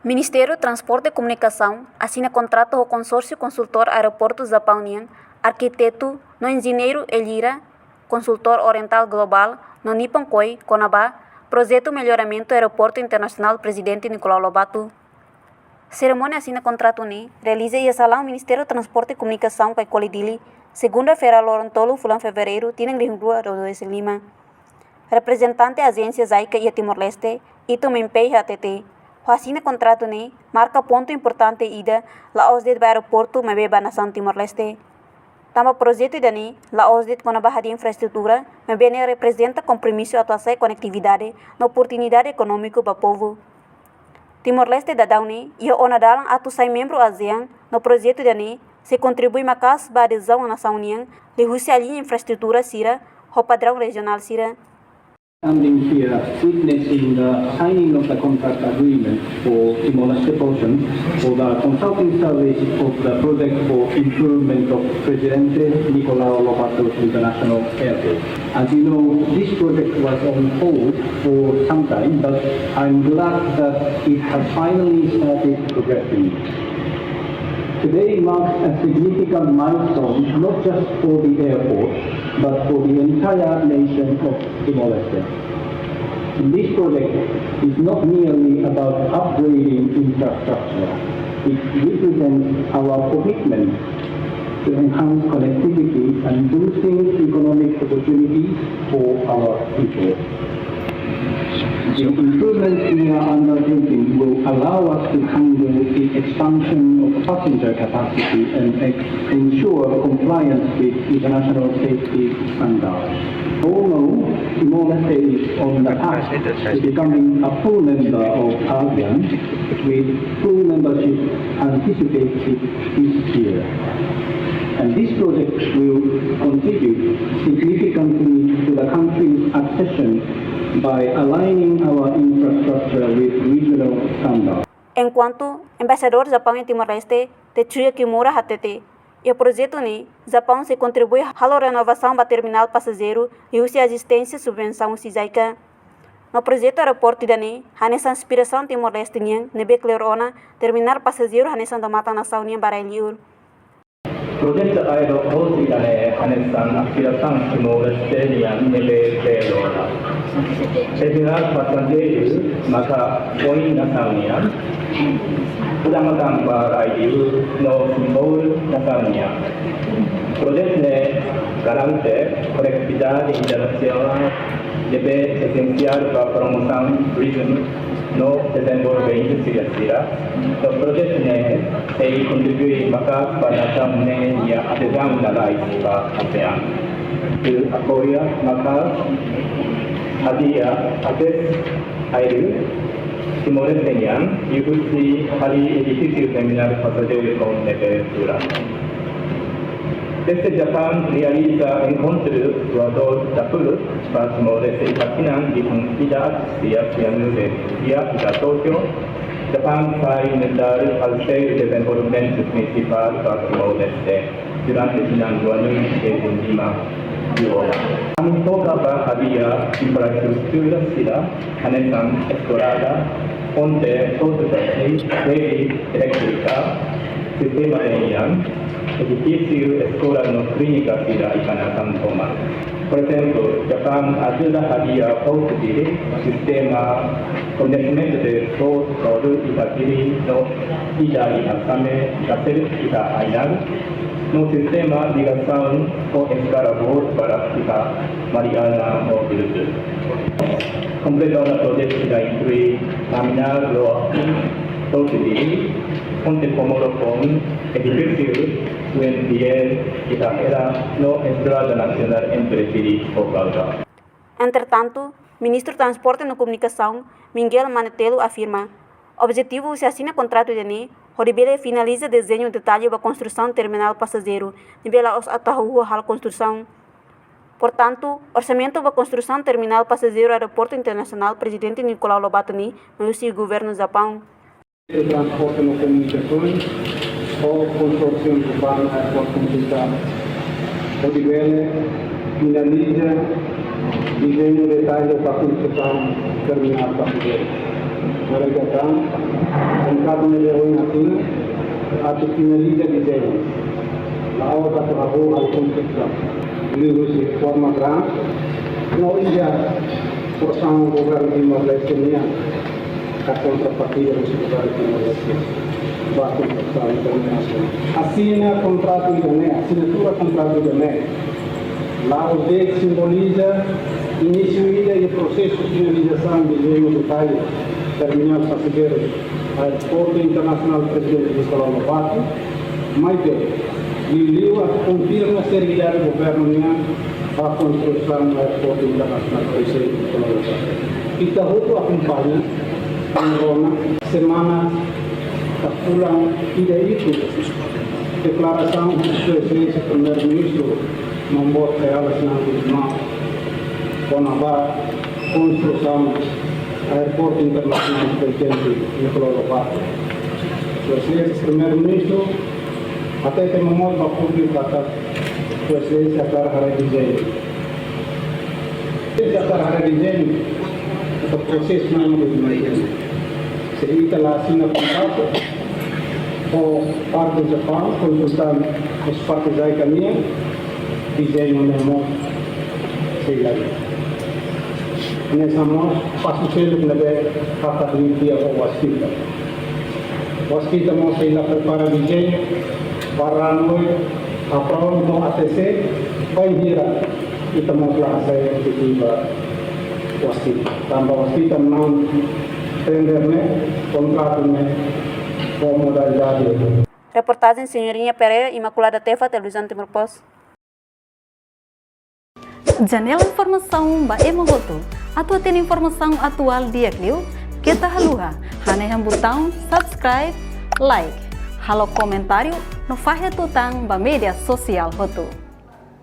Ministério do Transporte e Comunicação assina contrato com o consórcio consultor Aeroportos Japão Nian, arquiteto no engenheiro Elira, consultor oriental global no Nippon Koi, Konaba, projeto melhoramento aeroporto internacional presidente Nicolau Lobato. Cerimônia assina contrato ni realiza e salão Ministério do Transporte e Comunicação com Colidili, segunda-feira Lorontolo, fulan fevereiro, tinang di Rua Rodrigues Lima. Representante agência Zaica e Timor-Leste, Ito Mempei HTT. O assina contrato ni marca ponto importante ida la osdet ba aeroporto mebeba nação Timor-Leste. Tamba projeto dani la osdet com a barra de infraestrutura mebene representa compromisso atuação e conectividade na oportunidade econômica para o povo. Timor-Leste da Dauni e o onadalang atu sai membro ASEAN no projeto dani se contribui macas ba adesão à nação União de Rússia a linha infraestrutura sira o padrão regional sira. Standing here, witnessing the signing of the contract agreement for Timor-Leste portion for the consulting service of the project for improvement of Presidente Nicolau Lobato International Airport. As you know, this project was on hold for some time, but I'm glad that it has finally started progressing. Today marks a significant milestone, not just for the airport, but for the entire nation of Timor-Leste. This project is not merely about upgrading infrastructure. It represents our commitment to enhance connectivity and boosting economic opportunities for our people. The improvements we are undertaking will allow us to handle the expansion of passenger capacity and ensure compliance with international safety standards. All know, Timor-Leste is on the path to becoming a full member of ASEAN, with full membership anticipated this year. And this project will contribute significantly to the country's accession by aligning our infrastructure with regional standards. Enquanto embaixador Japão em Timor-Leste, Tetsuya Kimura HTT, e o projeto ni, Japão se contribui à renovação do terminal passageiro e usa assistência e subvenção Sizaika. No projeto aeroporto dani, hanessa inspiração Timor-Leste niang, nebe clearona, terminar passageiro hanessa da mata nação niang baraliur. Proyecto aeroporto dani, hanessa inspiração Timor-Leste niang, nebe clearona. Terminal passageiro maka poin nação niang, Udamatang baraliur no simbol nação niang. Proyecto ne garante conectividade internacional deve essencial para a promoção turismo no desenvolvimento sira. O projeto ne contribui para a nação ne e a adesão da lei para a ASEAN. Ele apoia hadia ates air Timor-Leste niang ikuti hari edifício terminal passageiro com abertura. Desde Japão realiza encontros voador da PUL para Timor-Leste e Paquinan de comunidades de Via da Tóquio. Japão vai inventar o seu desenvolvimento principal para Timor-Leste durante o ano 2025. Kami foca para havia infraestrutura sila, hanesan escolada, ponte, autotaxi, rede elétrica, sistema de energia, edifício, escola no clínica sila ikanakan toma. Por exemplo, Japão ajuda havia construir sistema conhecimento de todo Itakiri no Ida e Asame, Gasel Ida Ainal, no sistema de ligação com escala para Ida Mariana no Bluetooth. Completando o projeto da inclui terminal do Totiri, ponte Komoro com edifício UNDL Ida era no Estrada Nacional entre Siri e Calda. Entretanto, Ministro do Transporte e Comunicação, Miguel Manetelo, afirma: o objetivo se assina contrato de NI, Horibele finaliza desenho detalhe da construção do terminal passageiro, nivela os atahu hal construção. Portanto, orçamento da construção do terminal passageiro aeroporto internacional presidente Nicolau Lobato ni, no governo do Japão. O transporte e comunicações, o consórcio urbano aeroporto comunitário. Horibele finaliza desenho detalhe da construção do terminal passageiro. navegação, entrado na leoinatina, a que finaliza desenho. A obra trabalhou a construção. Livros de forma grande, não ia forçar o governo de Timor-Leste a contrapartida do governo de Timor-Leste. A contratação internacional. Assina contrato internacional, assinatura contrato internacional. Lá o D simboliza início e processo de finalização de desenho do CAI, terminal passageiro, aeroporto internacional presidente de Colombo Pato, mas Liliu confirma a seriedade do governo a construção do aeroporto internacional presidente de Colombo Pato. E Tahuto acompanha em Roma, semana pulang tidak itu declaração do Excelência Primeiro-Ministro membuat realisasi nama Konaba construção aeroporto internacional presidente Nicolau Pato. Excelência Primeiro-Ministro até que membuat publik kata Excelência akan hari desain. Excelência akan hari desain atau proses nama di Sehingga assina contrato o parte do Japão, consultando os partes da economia, desenho mesmo, sei lá. Nessa mão, passo selo que leve a dia o Wasquita. Wasquita não sei lá prepara desenho, para nós, a prova do ATC, vai virar. E estamos lá a sair de Tiba Wasquita. Também Wasquita não Reportagem Senhorinha Pereira, Imaculada Tefa, Televisão Timor Post. Janela informação ba Emagoto. Atua tem informação atual dia Clio. Kita haluha, haneham botão subscribe, like, halo comentário no fahe tutang ba media sosial hotu.